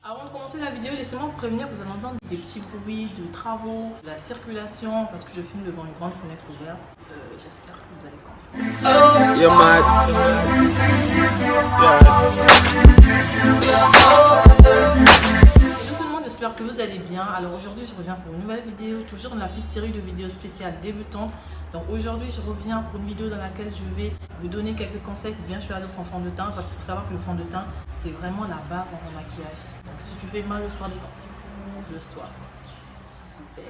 Avant de commencer la vidéo, laissez-moi vous prévenir, vous allez entendre des petits bruits de travaux, de la circulation, parce que je filme devant une grande fenêtre ouverte. J'espère que vous allez comprendre. You're mad. Hello tout le monde, j'espère que vous allez bien. Alors aujourd'hui, je reviens pour une nouvelle vidéo, toujours dans la petite série de vidéos spéciales débutantes. Donc aujourd'hui, je reviens pour une vidéo dans laquelle je vais vous donner quelques conseils pour bien choisir son fond de teint, parce qu'il faut savoir que le fond de teint, c'est vraiment la base dans un maquillage. Donc si tu fais mal le soir super.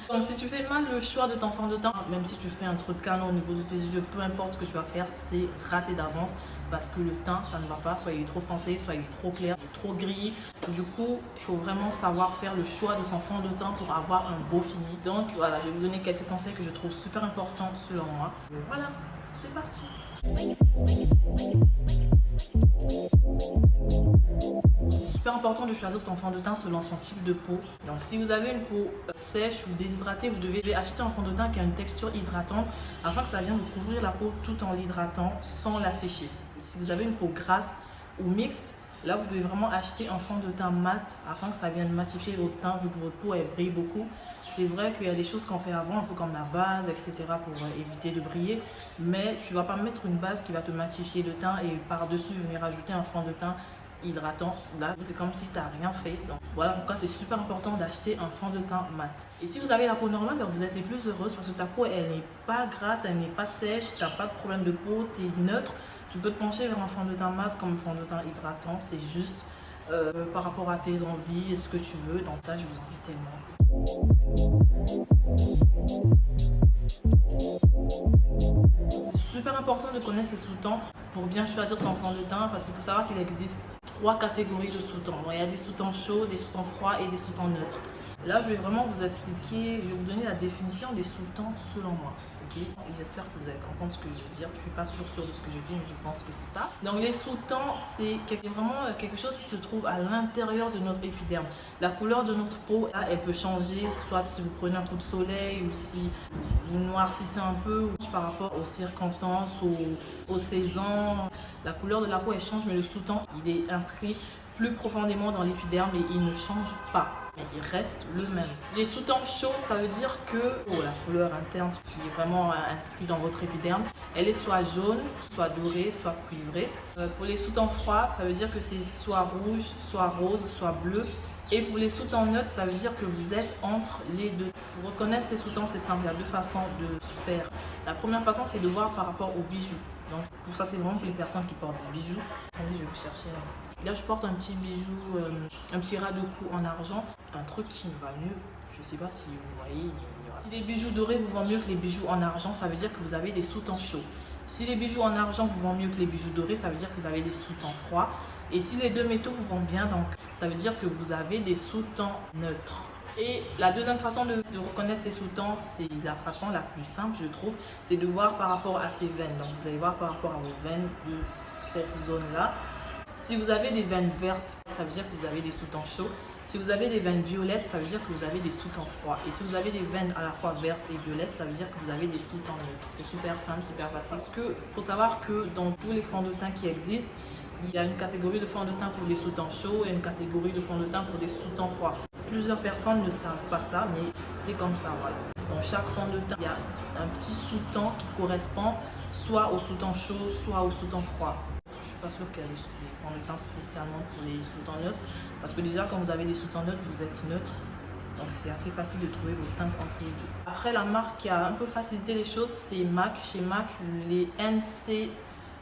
Donc si tu fais mal le choix de ton fond de teint, même si tu fais un truc canon au niveau de tes yeux, peu importe ce que tu vas faire, c'est raté d'avance. Parce que le teint, ça ne va pas, soit il est trop foncé, soit il est trop clair, trop gris. Du coup, il faut vraiment savoir faire le choix de son fond de teint pour avoir un beau fini. Donc voilà, je vais vous donner quelques conseils que je trouve super importants selon moi. Voilà, c'est parti. C'est super important de choisir son fond de teint selon son type de peau. Donc si vous avez une peau sèche ou déshydratée, vous devez acheter un fond de teint qui a une texture hydratante afin que ça vienne vous couvrir la peau tout en l'hydratant sans la sécher. Si vous avez une peau grasse ou mixte, là vous devez vraiment acheter un fond de teint mat afin que ça vienne matifier votre teint vu que votre peau elle brille beaucoup. C'est vrai qu'il y a des choses qu'on fait avant, un peu comme la base, etc. pour éviter de briller, mais tu ne vas pas mettre une base qui va te matifier le teint et par-dessus venir rajouter un fond de teint hydratant. Là, c'est comme si tu n'as rien fait. Donc, voilà pourquoi c'est super important d'acheter un fond de teint mat. Et si vous avez la peau normale, vous êtes les plus heureuses parce que ta peau, elle n'est pas grasse, elle n'est pas sèche, tu n'as pas de problème de peau, tu es neutre. Tu peux te pencher vers un fond de teint mat comme un fond de teint hydratant. C'est juste par rapport à tes envies et ce que tu veux. Donc ça, je vous invite tellement. C'est super important de connaître ses sous-tons pour bien choisir son fond de teint parce qu'il faut savoir qu'il existe 3 catégories de sous-tons. Bon, il y a des sous-tons chauds, des sous-tons froids et des sous-tons neutres. Là, je vais vraiment vous expliquer, je vais vous donner la définition des sous-tons selon moi. Okay. Et j'espère que vous allez comprendre ce que je veux dire. Je ne suis pas sûre de ce que je dis, mais je pense que c'est ça. Donc les sous-tons, c'est vraiment quelque chose qui se trouve à l'intérieur de notre épiderme. La couleur de notre peau, là, elle peut changer, soit si vous prenez un coup de soleil ou si vous noircissez un peu ou par rapport aux circonstances, aux saisons. La couleur de la peau, elle change, mais le sous-ton, il est inscrit plus profondément dans l'épiderme et il ne change pas. Mais il reste le même. Les sous-tons chauds, ça veut dire que la couleur interne qui est vraiment inscrite dans votre épiderme, elle est soit jaune, soit dorée, soit cuivrée. Pour les sous-tons froids, ça veut dire que c'est soit rouge, soit rose, soit bleu. Et pour les sous-tons neutres, ça veut dire que vous êtes entre les deux. Pour reconnaître ces sous-tons, c'est simple, il y a 2 façons de faire. La première façon, c'est de voir par rapport aux bijoux. Donc pour ça, c'est vraiment pour les personnes qui portent des bijoux. Attendez, je vais vous chercher. Là, je porte un petit bijou, un petit ras de cou en argent. Un truc qui me va mieux. Je ne sais pas si vous voyez. Si les bijoux dorés vous vont mieux que les bijoux en argent, ça veut dire que vous avez des sous-tons chauds. Si les bijoux en argent vous vont mieux que les bijoux dorés, ça veut dire que vous avez des sous-tons froids. Et si les 2 métaux vous vont bien, donc ça veut dire que vous avez des sous-tons neutres. Et la deuxième façon de reconnaître ces sous-tons, c'est la façon la plus simple, je trouve, c'est de voir par rapport à ces veines. Donc vous allez voir par rapport à vos veines de cette zone-là. Si vous avez des veines vertes, ça veut dire que vous avez des sous-tons chauds. Si vous avez des veines violettes, ça veut dire que vous avez des sous-tons froids. Et si vous avez des veines à la fois vertes et violettes, ça veut dire que vous avez des sous-tons neutres. C'est super simple, super facile. Parce qu'il faut savoir que dans tous les fonds de teint qui existent, il y a une catégorie de fond de teint pour des sous-tons chauds et une catégorie de fond de teint pour des sous-tons froids. Plusieurs personnes ne savent pas ça, mais c'est comme ça, voilà. Dans chaque fond de teint, il y a un petit sous-ton qui correspond soit au sous-ton chaud, soit au sous-ton froid. Je ne suis pas sûre qu'il y a des fonds de teint spécialement pour les sous-tons neutres, parce que déjà, quand vous avez des sous-tons neutres, vous êtes neutre. Donc c'est assez facile de trouver vos teintes entre les deux. Après, la marque qui a un peu facilité les choses, c'est MAC. Chez MAC, les NC,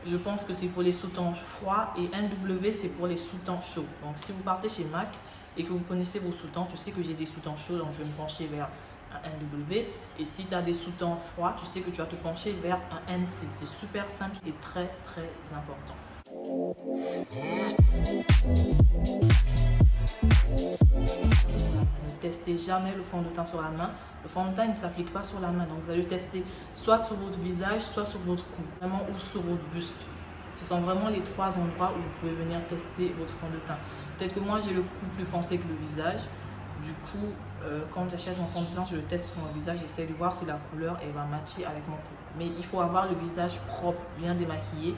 je pense que c'est pour les sous-tons froids et NW, c'est pour les sous-tons chauds. Donc si vous partez chez MAC et que vous connaissez vos sous-tons, je sais que j'ai des sous-tons chauds, donc je vais me pencher vers un NW. Et si tu as des sous-tons froids, tu sais que tu vas te pencher vers un NC. C'est super simple et très très important. Ne testez jamais le fond de teint sur la main. Le fond de teint ne s'applique pas sur la main. Donc vous allez le tester soit sur votre visage, soit sur votre cou, vraiment, ou sur votre buste. Ce sont vraiment les 3 endroits où vous pouvez venir tester votre fond de teint. Peut-être que moi j'ai le cou plus foncé que le visage. Du coup, quand j'achète mon fond de teint, je le teste sur mon visage, j'essaie de voir si la couleur elle va matcher avec mon cou. Mais il faut avoir le visage propre, bien démaquillé.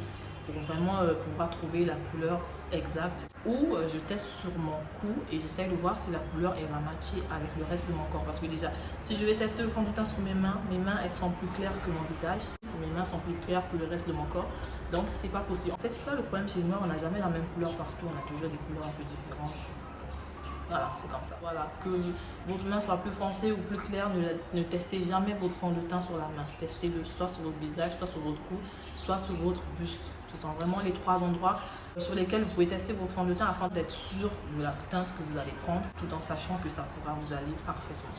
pour vraiment pouvoir trouver la couleur exacte. Ou je teste sur mon cou et j'essaye de voir si la couleur elle va matcher avec le reste de mon corps. Parce que déjà, si je vais tester le fond de teint sur mes mains elles sont plus claires que mon visage. Mes mains sont plus claires que le reste de mon corps. Donc c'est pas possible. En fait, c'est ça le problème chez les noirs, on n'a jamais la même couleur partout. On a toujours des couleurs un peu différentes. Voilà, c'est comme ça. Voilà, que votre main soit plus foncée ou plus claire, ne testez jamais votre fond de teint sur la main. Testez-le soit sur votre visage, soit sur votre cou, soit sur votre buste. Ce sont vraiment les 3 endroits sur lesquels vous pouvez tester votre fond de teint afin d'être sûr de la teinte que vous allez prendre, tout en sachant que ça pourra vous aller parfaitement.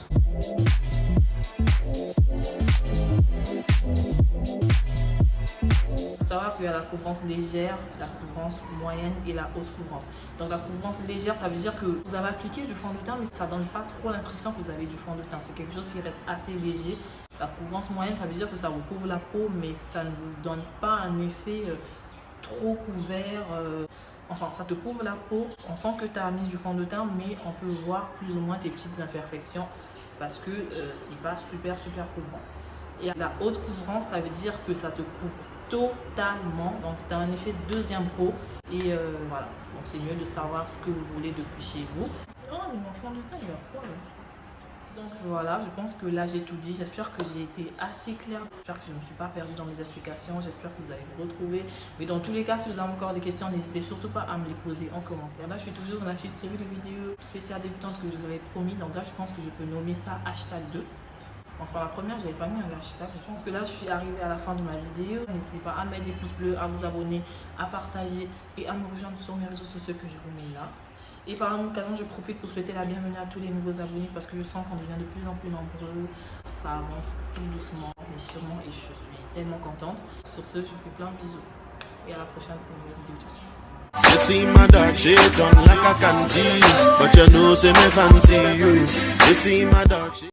Il faut savoir qu'il y a la couvrance légère, la couvrance moyenne et la haute couvrance. Donc la couvrance légère, ça veut dire que vous avez appliqué du fond de teint, mais ça ne donne pas trop l'impression que vous avez du fond de teint. C'est quelque chose qui reste assez léger. La couvrance moyenne, ça veut dire que ça vous couvre la peau, mais ça ne vous donne pas un effet trop couvert. Enfin, ça te couvre la peau. On sent que tu as mis du fond de teint, mais on peut voir plus ou moins tes petites imperfections parce que c'est pas super couvrant. Et la haute couvrance, ça veut dire que ça te couvre totalement. Donc, tu as un effet deuxième peau. Et voilà. Donc, c'est mieux de savoir ce que vous voulez depuis chez vous. Oh, mais mon fond de teint, il a quoi là? Donc voilà, je pense que là j'ai tout dit. J'espère que j'ai été assez claire. J'espère que je ne me suis pas perdue dans mes explications. J'espère que vous allez vous retrouver. Mais dans tous les cas, si vous avez encore des questions, n'hésitez surtout pas à me les poser en commentaire. Là, je suis toujours dans la petite série de vidéos spéciales débutantes que je vous avais promis. Donc là, je pense que je peux nommer ça hashtag 2. Enfin, la première, je n'avais pas mis un hashtag. Je pense que là, je suis arrivée à la fin de ma vidéo. N'hésitez pas à mettre des pouces bleus, à vous abonner, à partager et à me rejoindre sur mes réseaux sociaux que je vous mets là. Et par la même occasion, je profite pour souhaiter la bienvenue à tous les nouveaux abonnés parce que je sens qu'on devient de plus en plus nombreux. Ça avance tout doucement, mais sûrement, et je suis tellement contente. Sur ce, je vous fais plein de bisous et à la prochaine pour une nouvelle vidéo. Ciao, ciao. You see my dark shades on like a canteen, but you know say me fancy you. You see my dark shades.